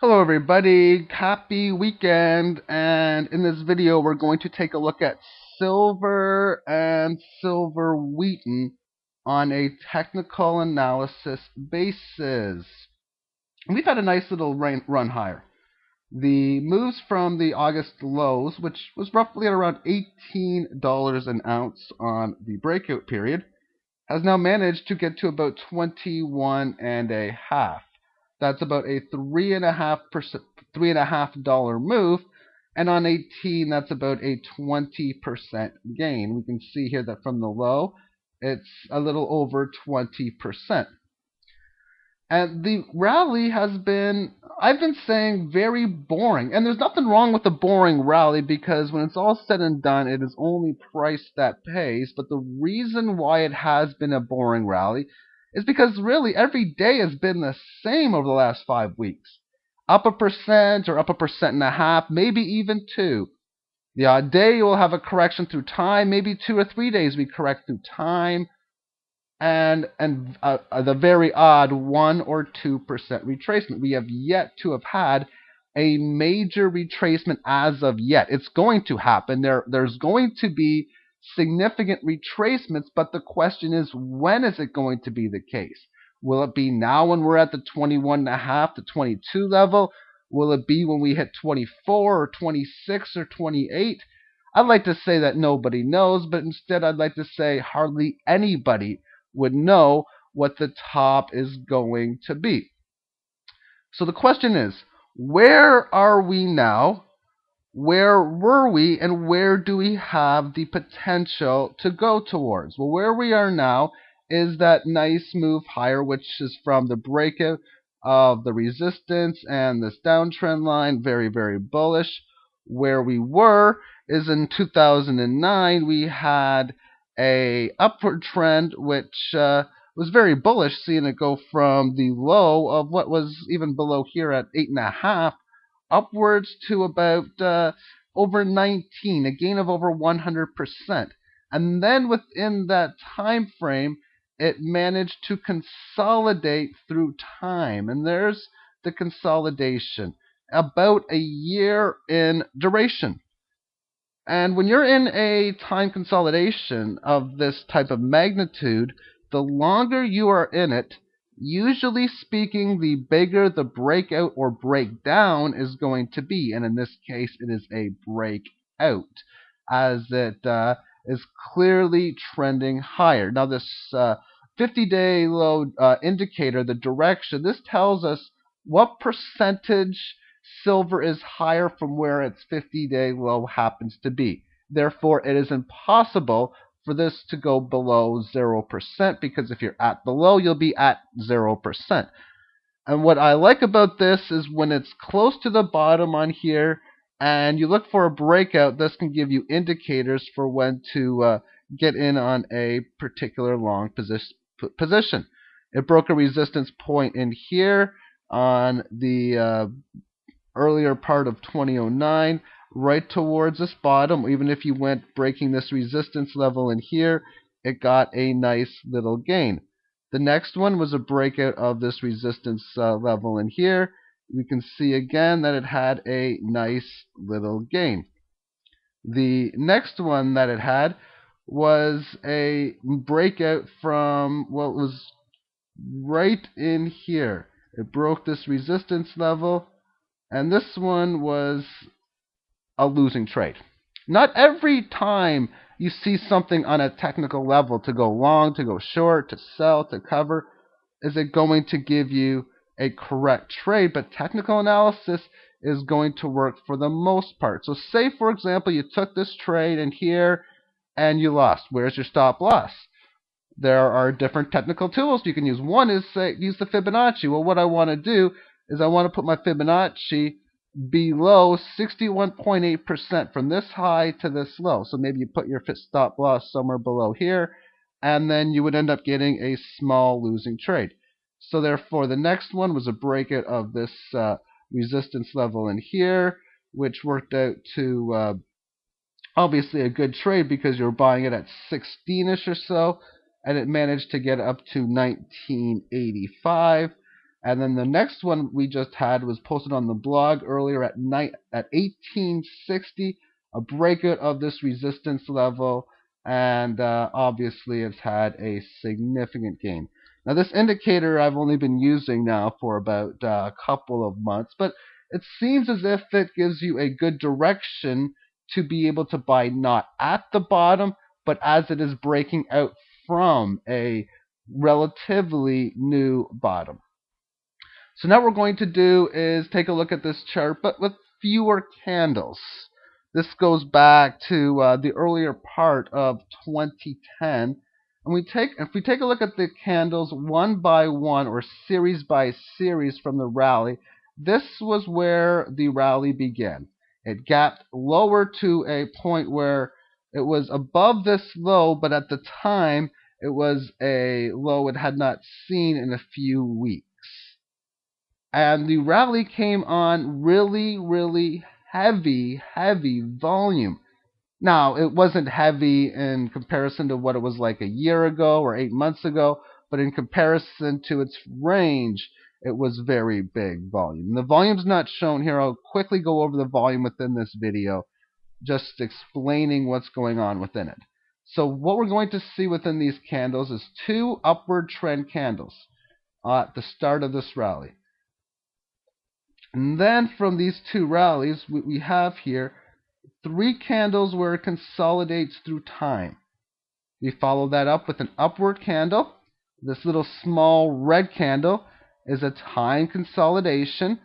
Hello everybody, happy weekend, and in this video we're going to take a look at silver and silver Wheaton on a technical analysis basis. We've had a nice little run higher. The moves from the August lows, which was roughly at around $18 an ounce on the breakout period, has now managed to get to about 21 and a half. That's about a 3.5% move, and on 18 that's about a 20% gain. We can see here that from the low it's a little over 20%. And the rally has been, I've been saying, very boring. And there's nothing wrong with a boring rally because when it's all said and done, it is only price that pays. But the reason why it has been a boring rally is because really every day has been the same over the last 5 weeks. Up 1% or up 1.5%, maybe even 2. The odd day you will have a correction through time, maybe 2 or 3 days we correct through time, and the very odd 1 or 2% retracement. We have yet to have had a major retracement as of yet. It's going to happen. There's going to be significant retracements, but the question is, when is it going to be the case? Will it be now when we're at the 21.5 to 22 level? Will it be when we hit 24 or 26 or 28? I'd like to say that nobody knows, but instead I'd like to say hardly anybody would know what the top is going to be. So the question is, where are we now? Where were we, and where do we have the potential to go towards? Well, where we are now is that nice move higher, which is from the breakout of the resistance and this downtrend line, very, very bullish. Where we were is in 2009, we had a upward trend which was very bullish, seeing it go from the low of what was even below here at 8.5 upwards to about over 19, a gain of over 100%. And then within that time frame, it managed to consolidate through time. And there's the consolidation, about a year in duration. And when you're in a time consolidation of this type of magnitude, the longer you are in it, usually speaking, the bigger the breakout or breakdown is going to be. And in this case, it is a breakout, as it is clearly trending higher. Now, this 50-day low indicator, the direction, this tells us what percentage silver is higher from where its 50-day low happens to be. Therefore, it is impossible for this to go below 0%, because if you're at below, you'll be at 0%. And what I like about this is when it's close to the bottom on here and you look for a breakout, this can give you indicators for when to get in on a particular long position. It broke a resistance point in here on the earlier part of 2009, right towards this bottom. Even if you went breaking this resistance level in here, it got a nice little gain. The next one was a breakout of this resistance level in here. You can see again that it had a nice little gain. The next one that it had was a breakout from, well, it was right in here. It broke this resistance level, and this one was a losing trade. Not every time you see something on a technical level to go long, to go short, to sell, to cover, is it going to give you a correct trade, but technical analysis is going to work for the most part. So say, for example, you took this trade in here and you lost. Where's your stop loss? There are different technical tools you can use. One is, say, use the Fibonacci. Well, what I want to do is I want to put my Fibonacci below 61.8% from this high to this low. So maybe you put your stop loss somewhere below here, and then you would end up getting a small losing trade. So therefore, the next one was a breakout of this resistance level in here, which worked out to obviously a good trade because you're buying it at 16-ish or so, and it managed to get up to 1985. And then the next one we just had was posted on the blog earlier at night at 1860, a breakout of this resistance level, and obviously it's had a significant gain. Now this indicator I've only been using now for about a couple of months, but it seems as if it gives you a good direction to be able to buy not at the bottom, but as it is breaking out from a relatively new bottom. So now what we're going to do is take a look at this chart, but with fewer candles. This goes back to the earlier part of 2010. And if we take a look at the candles one by one or series by series from the rally, this was where the rally began. It gapped lower to a point where it was above this low, but at the time it was a low it had not seen in a few weeks. And the rally came on really heavy volume. Now, it wasn't heavy in comparison to what it was like a year ago or 8 months ago, but in comparison to its range, it was very big volume. The volume's not shown here. I'll quickly go over the volume within this video, just explaining what's going on within it. So what we're going to see within these candles is two upward trend candles at the start of this rally. And then from these two rallies, we have here three candles where it consolidates through time. We follow that up with an upward candle. This little small red candle is a time consolidation.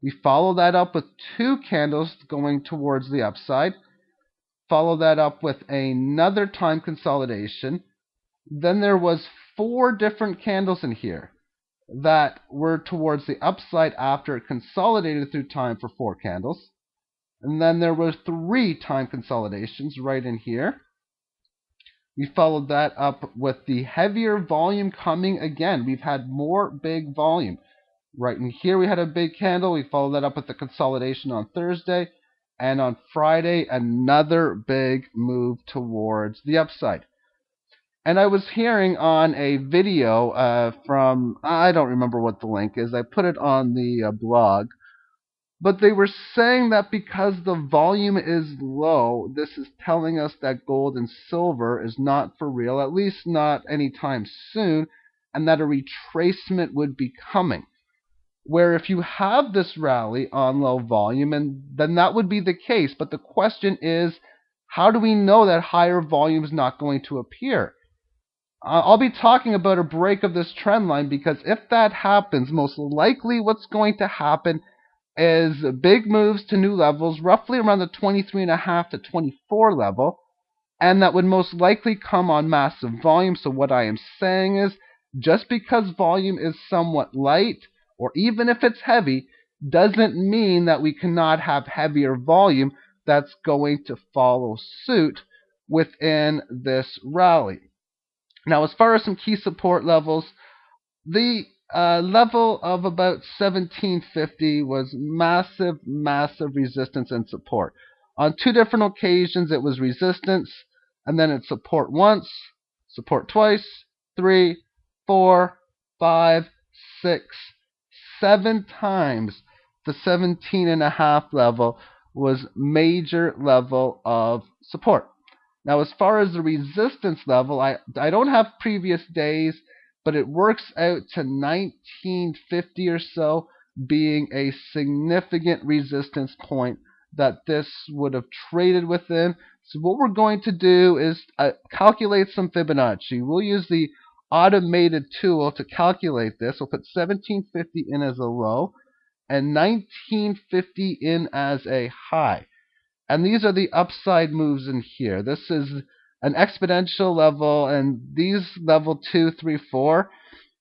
We follow that up with two candles going towards the upside. Follow that up with another time consolidation. Then there was four different candles in here that were towards the upside after it consolidated through time for four candles. And then there were three time consolidations right in here. We followed that up with the heavier volume coming again. We've had more big volume. Right in here we had a big candle. We followed that up with the consolidation on Thursday. And on Friday, another big move towards the upside. And I was hearing on a video from, I don't remember what the link is, I put it on the blog, but they were saying that because the volume is low, this is telling us that gold and silver is not for real, at least not anytime soon, and that a retracement would be coming. Where if you have this rally on low volume, and then that would be the case, but the question is, how do we know that higher volume is not going to appear? I'll be talking about a break of this trend line, because if that happens, most likely what's going to happen is big moves to new levels, roughly around the 23.5 to 24 level, and that would most likely come on massive volume. So what I am saying is, just because volume is somewhat light, or even if it's heavy, doesn't mean that we cannot have heavier volume that's going to follow suit within this rally. Now, as far as some key support levels, the level of about 1750 was massive resistance and support. On two different occasions, it was resistance, and then it's support once, support twice, 3, 4, 5, 6, 7 times. The 17.5 level was major level of support. Now, as far as the resistance level, I don't have previous days, but it works out to 1950 or so being a significant resistance point that this would have traded within. So what we're going to do is calculate some Fibonacci. We'll use the automated tool to calculate this. We'll put 1750 in as a low and 1950 in as a high. And these are the upside moves in here. This is an exponential level, and these level 2, 3, 4,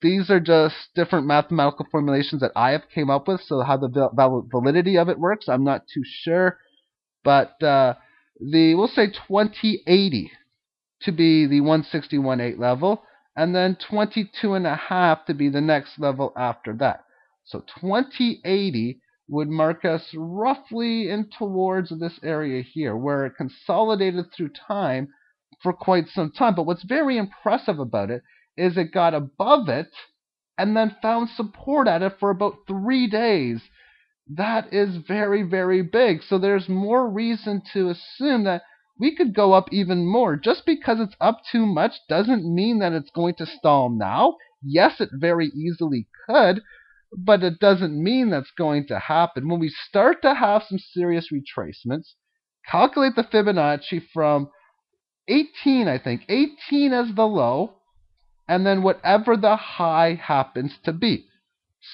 these are just different mathematical formulations that I have came up with. So how the validity of it works, I'm not too sure. But we'll say 2080 to be the 161.8 level, and then 22.5 to be the next level after that. So 2080 would mark us roughly in towards this area here, where it consolidated through time for quite some time. But what's very impressive about it is it got above it and then found support at it for about 3 days. That is very, very big. So there's more reason to assume that we could go up even more. Just because it's up too much doesn't mean that it's going to stall now. Yes, it very easily could, but it doesn't mean that's going to happen. When we start to have some serious retracements, calculate the Fibonacci from 18, I think. 18 as the low, and then whatever the high happens to be.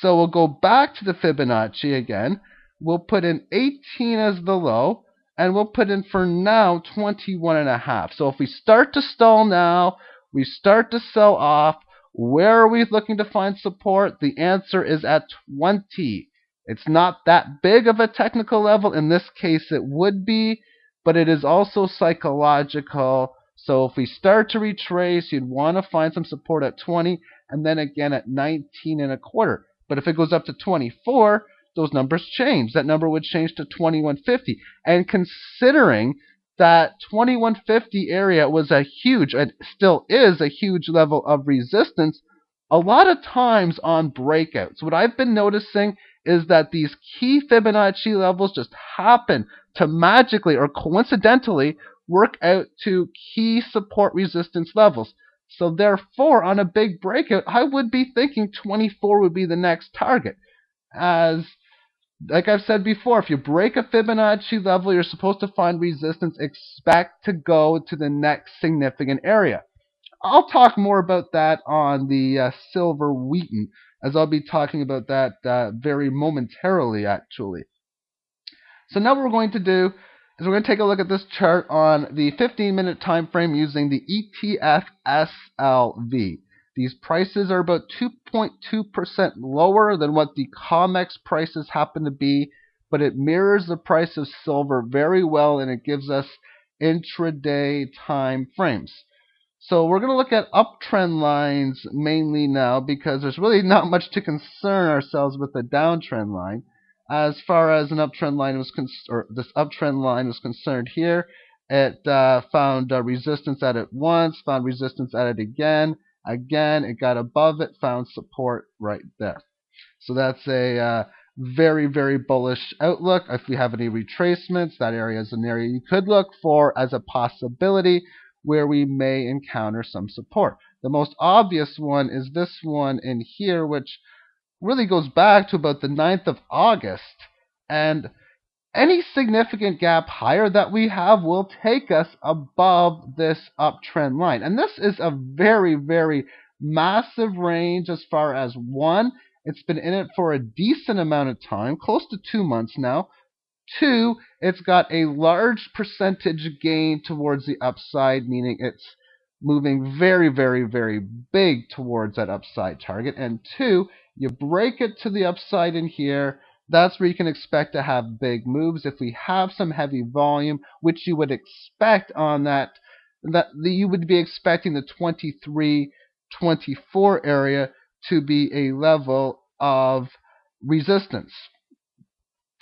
So we'll go back to the Fibonacci again. We'll put in 18 as the low, and we'll put in for now 21.5. So if we start to stall now, we start to sell off, where are we looking to find support? The answer is at 20. It's not that big of a technical level. In this case, it would be, but it is also psychological. So if we start to retrace, you'd want to find some support at 20, and then again at 19.25. But if it goes up to 24, those numbers change. That number would change to 21.50. And considering that 21.50 area was a huge, and still is a huge level of resistance, a lot of times on breakouts, what I've been noticing is that these key Fibonacci levels just happen to magically or coincidentally work out to key support resistance levels. So therefore, on a big breakout, I would be thinking 24 would be the next target. As, like I've said before, if you break a Fibonacci level, you're supposed to find resistance. Expect to go to the next significant area. I'll talk more about that on the silver Wheaton, as I'll be talking about that very momentarily, actually. So now what we're going to do is we're going to take a look at this chart on the 15-minute time frame using the ETF SLV. These prices are about 2.2% lower than what the COMEX prices happen to be, but it mirrors the price of silver very well, and it gives us intraday time frames. So we're going to look at uptrend lines mainly now, because there's really not much to concern ourselves with the downtrend line. As far as an uptrend line was this uptrend line was concerned here, it found resistance at it once, found resistance at it again. Again, it got above it, found support right there. So that's a very, very bullish outlook. If we have any retracements, that area is an area you could look for as a possibility where we may encounter some support. The most obvious one is this one in here, which really goes back to about the 9th of August. And any significant gap higher that we have will take us above this uptrend line. And this is a very, very massive range as far as one. It's been in it for a decent amount of time, close to 2 months now. 2, it's got a large percentage gain towards the upside, meaning it's moving very, very, very big towards that upside target. And 2, you break it to the upside in here. That's where you can expect to have big moves. If we have some heavy volume, which you would expect on that you would be expecting the 23, 24 area to be a level of resistance.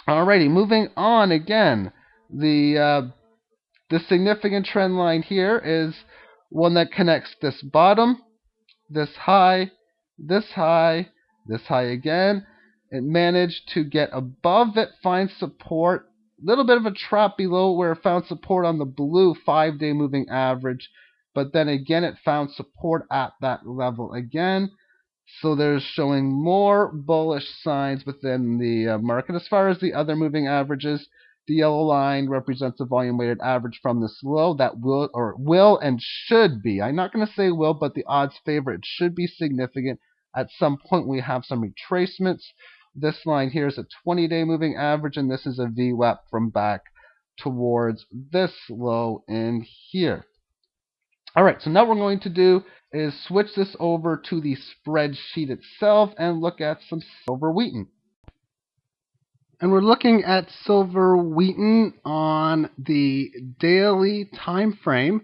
Alrighty, moving on again. The significant trend line here is one that connects this bottom, this high, this high, this high again. It managed to get above it, find support. A little bit of a trap below where it found support on the blue 5-day moving average. But then again, it found support at that level again. So there's showing more bullish signs within the market. As far as the other moving averages, the yellow line represents the volume weighted average from this low. That will and should be. I'm not going to say will, but the odds favor it should be significant. At some point, we have some retracements. This line here is a 20-day moving average, and this is a VWAP from back towards this low in here. All right, so now what we're going to do is switch this over to the spreadsheet itself and look at some silver Wheaton. And we're looking at silver Wheaton on the daily time frame,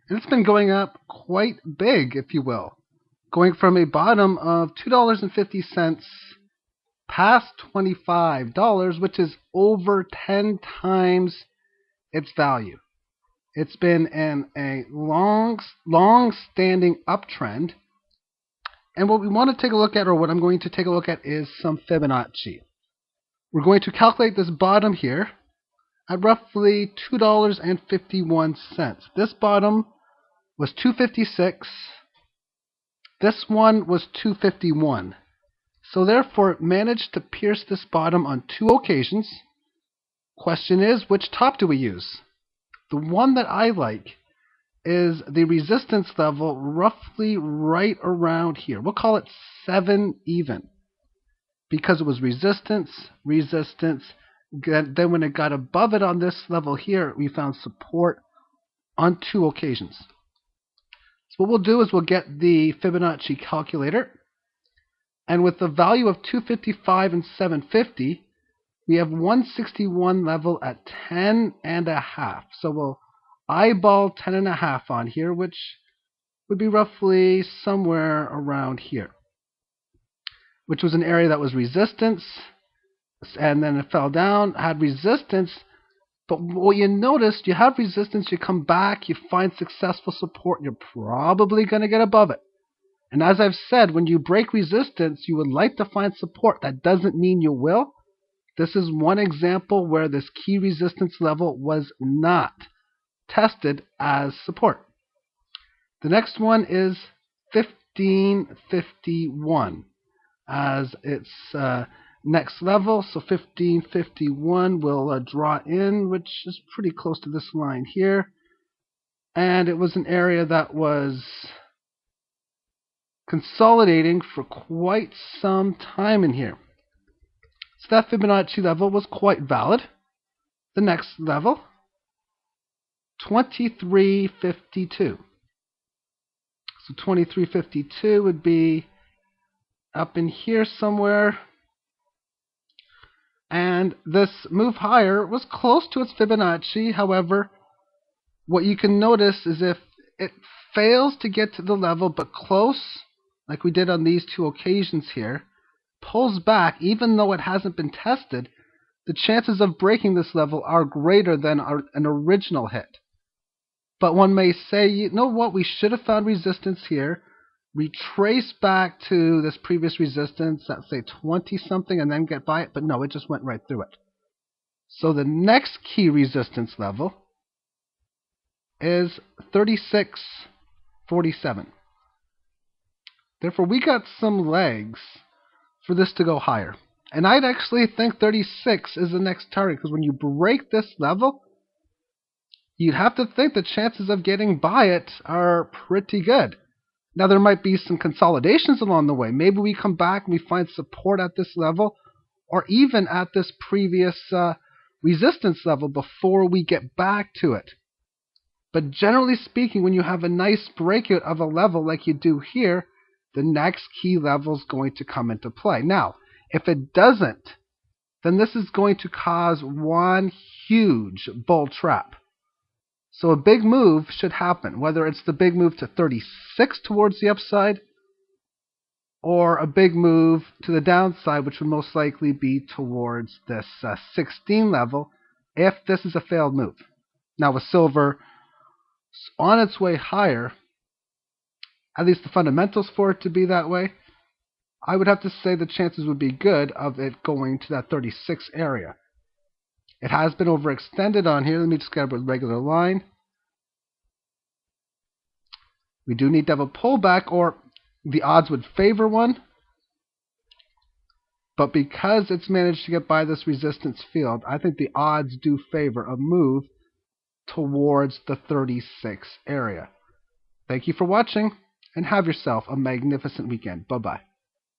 and it's been going up quite big, if you will, going from a bottom of $2.50 past $25, which is over 10 times its value. It's been in a long-standing uptrend, And what we want to take a look at, or what I'm going to take a look at, is some Fibonacci. We're going to calculate this bottom here at roughly $2.51. This bottom was $2.56. This one was $2.51. So therefore, it managed to pierce this bottom on 2 occasions. Question is, which top do we use? The one that I like is the resistance level roughly right around here. We'll call it 7 even, because it was resistance, resistance. Then when it got above it on this level here, we found support on 2 occasions. So what we'll do is we'll get the Fibonacci calculator, and with the value of 255 and 750, we have 161 level at 10.5. So we'll eyeball 10.5 on here, which would be roughly somewhere around here, which was an area that was resistance, and then it fell down, had resistance. But what you notice, you have resistance, you come back, you find successful support, you're probably going to get above it. And as I've said, when you break resistance, you would like to find support. That doesn't mean you will. This is one example where this key resistance level was not tested as support. The next one is 1551 as its next level. So 1551 will draw in, which is pretty close to this line here. And it was an area that was consolidating for quite some time in here. So that Fibonacci level was quite valid. The next level, 2352. So 2352 would be up in here somewhere. And this move higher was close to its Fibonacci. However, what you can notice is if it fails to get to the level but close, like we did on these 2 occasions here, pulls back, even though it hasn't been tested, the chances of breaking this level are greater than an original hit. But one may say, you know what, we should have found resistance here, retrace back to this previous resistance at say 20 something and then get by it, but no, it just went right through it. So the next key resistance level is 36.47. Therefore, we got some legs for this to go higher. And I'd actually think 36 is the next target, because when you break this level, you'd have to think the chances of getting by it are pretty good. Now, there might be some consolidations along the way. Maybe we come back and we find support at this level, or even at this previous resistance level before we get back to it. But generally speaking, when you have a nice breakout of a level like you do here, the next key level is going to come into play. Now, if it doesn't, then this is going to cause one huge bull trap. So a big move should happen, whether it's the big move to 36 towards the upside, or a big move to the downside, which would most likely be towards this 16 level, if this is a failed move. Now with silver on its way higher, at least the fundamentals for it to be that way, I would have to say the chances would be good of it going to that 36 area. It has been overextended on here. Let me just grab a regular line. We do need to have a pullback, or the odds would favor one. But because it's managed to get by this resistance field, I think the odds do favor a move towards the 36 area. Thank you for watching, and have yourself a magnificent weekend. Bye-bye.